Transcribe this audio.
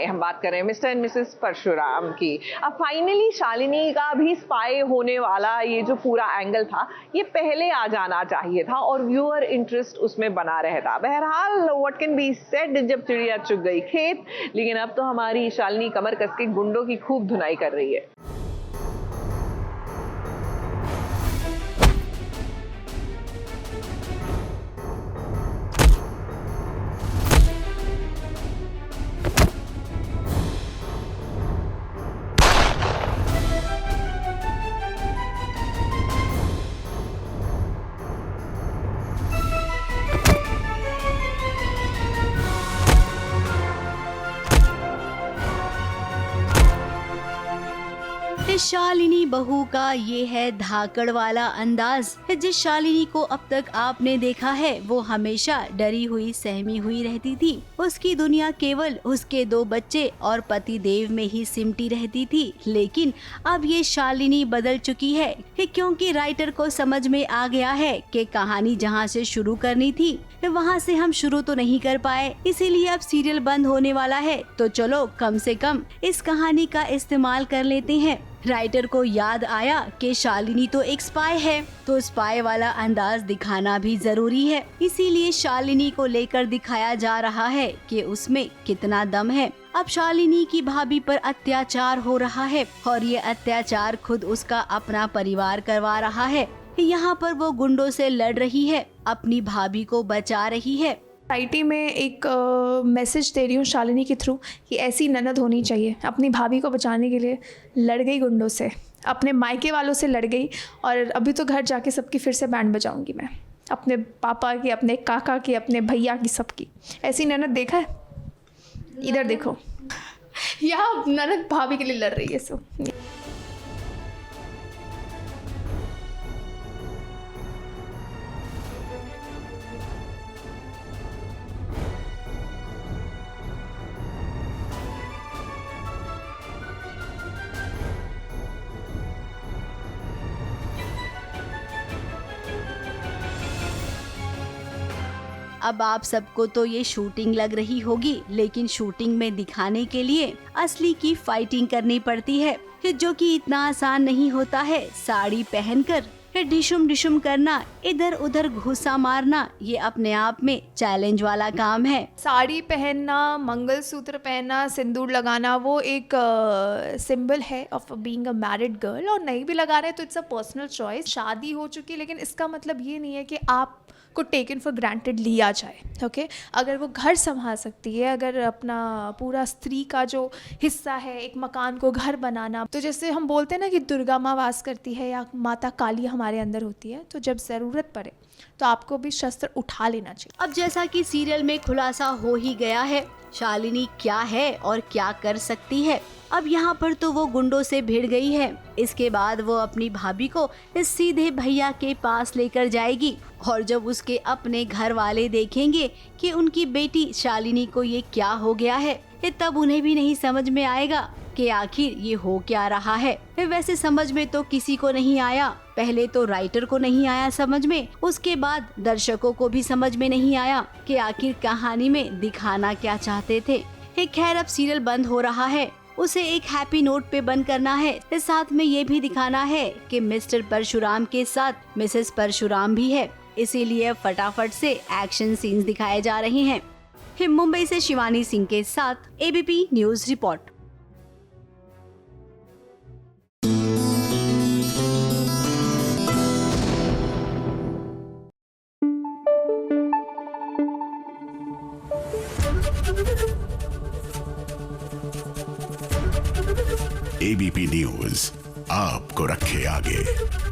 Spy, हम बात कर रहे हैं मिस्टर एंड मिसेस परशुराम की। अब फाइनली शालिनी का भी स्पाई होने वाला ये जो पूरा एंगल था, ये पहले आ जाना चाहिए था और व्यूअर इंटरेस्ट उसमें बना रहता। बहरहाल व्हाट कैन बी सेड, जब चिड़िया चुग गई खेत। लेकिन अब तो हमारी शालिनी कमर कस के गुंडों की खूब धुनाई कर रही है। शालिनी बहू का ये है धाकड़ वाला अंदाज। जिस शालिनी को अब तक आपने देखा है वो हमेशा डरी हुई सहमी हुई रहती थी। उसकी दुनिया केवल उसके 2 बच्चे और पति देव में ही सिमटी रहती थी। लेकिन अब ये शालिनी बदल चुकी है क्योंकि राइटर को समझ में आ गया है कि कहानी जहाँ से शुरू करनी थी वहाँ से हम शुरू तो नहीं कर पाए, इसीलिए अब सीरियल बंद होने वाला है। तो चलो कम से कम इस कहानी का इस्तेमाल कर लेते हैं। राइटर को याद आया कि शालिनी तो एक स्पाई है, तो स्पाई वाला अंदाज दिखाना भी जरूरी है। इसीलिए शालिनी को लेकर दिखाया जा रहा है कि उसमें कितना दम है। अब शालिनी की भाभी पर अत्याचार हो रहा है और ये अत्याचार खुद उसका अपना परिवार करवा रहा है। यहाँ पर वो गुंडों से लड़ रही है, अपनी भाभी को बचा रही है। सोसाइटी में एक मैसेज दे रही हूँ शालिनी के थ्रू कि ऐसी ननद होनी चाहिए। अपनी भाभी को बचाने के लिए लड़ गई गुंडों से, अपने मायके वालों से लड़ गई, और अभी तो घर जाके सबकी फिर से बैंड बजाऊंगी मैं, अपने पापा की, अपने काका की, अपने भैया की, सबकी। ऐसी ननद देखा है? इधर देखो, यहाँ ननद भाभी के लिए लड़ रही है। सो अब आप सबको तो ये शूटिंग लग रही होगी, लेकिन शूटिंग में दिखाने के लिए असली की फाइटिंग करनी पड़ती है, जो कि इतना आसान नहीं होता है। साड़ी पहनकर डिशुम डिशुम करना, इधर उधर घुसा मारना, ये अपने आप में चैलेंज वाला काम है। साड़ी पहनना, मंगलसूत्र पहनना, सिंदूर लगाना, वो एक सिंबल है of being a married girl. और नहीं भी लगा रहे तो इट्स अ पर्सनल चॉइस। शादी हो चुकी, लेकिन इसका मतलब ये नहीं है कि आप को टेकन फॉर ग्रांटेड लिया जाए। ओके, अगर वो घर संभाल सकती है, अगर अपना पूरा स्त्री का जो हिस्सा है, एक मकान को घर बनाना, तो जैसे हम बोलते हैं ना कि दुर्गा माँ वास करती है या माता काली हमारे अंदर होती है, तो जब ज़रूरत पड़े तो आपको भी शस्त्र उठा लेना चाहिए। अब जैसा कि सीरियल में खुलासा हो ही गया है, शालिनी क्या है और क्या कर सकती है। अब यहाँ पर तो वो गुंडों से भिड़ गई है। इसके बाद वो अपनी भाभी को सीधे भैया के पास लेकर जाएगी, और जब उसके अपने घर वाले देखेंगे कि उनकी बेटी शालिनी को ये क्या हो गया है, तब उन्हें भी नहीं समझ में आएगा कि आखिर ये हो क्या रहा है। वैसे समझ में तो किसी को नहीं आया, पहले तो राइटर को नहीं आया समझ में, उसके बाद दर्शकों को भी समझ में नहीं आया कि आखिर कहानी में दिखाना क्या चाहते थे। खैर, अब सीरियल बंद हो रहा है, उसे एक हैप्पी नोट पे बंद करना है। साथ में ये भी दिखाना है कि मिस्टर परशुराम के साथ मिसेस परशुराम भी है, इसीलिए फटाफट से एक्शन सीन्स दिखाए जा रहे हैं। मुंबई से शिवानी सिंह के साथ ABP news report. ABP news आपको रखे आगे।